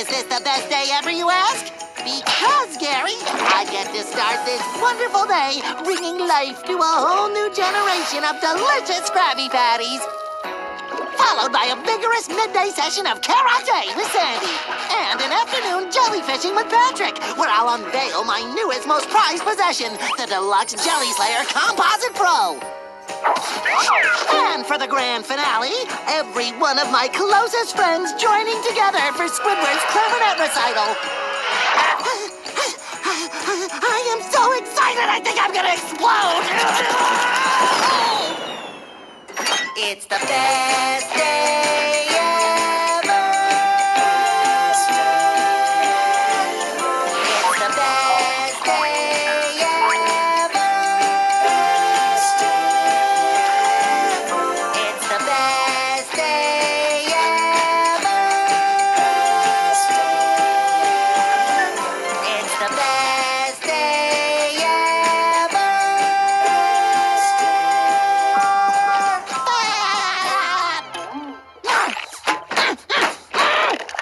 is this the best day ever, you ask? Because, Gary, I get to start this wonderful day bringing life to a whole new generation of delicious Krabby Patties. Followed by a vigorous midday session of karate with Sandy. And an afternoon jellyfishing with Patrick, where I'll unveil my newest, most prized possession, the Deluxe Jelly Slayer Composite Pro. And for the grand finale, every one of my closest friends joining together for Squidward's clarinet recital. I am so excited, I think I'm gonna explode! It's the best day ever! It's the best day ever! It's the best day ever! It's the best day ever!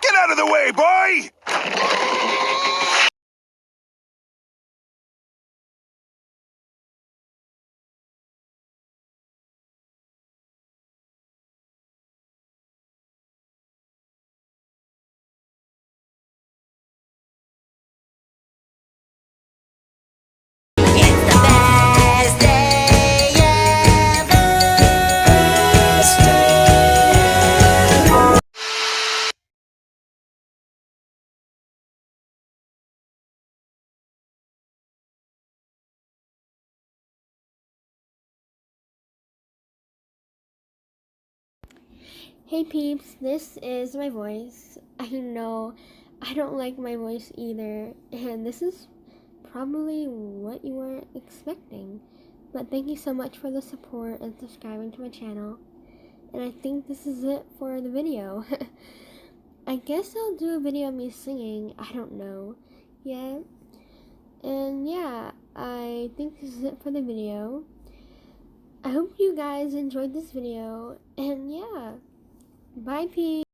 Get out of the way, boy! It's the best day ever! Hey peeps, this is my voice. I know I don't like my voice either, and this is probably what you weren't expecting. But thank you so much for the support and subscribing to my channel. And I think this is it for the video. I guess I'll do a video of me singing, I don't know yet. And yeah, I think this is it for the video. I hope you guys enjoyed this video, and yeah. Bye, peeps.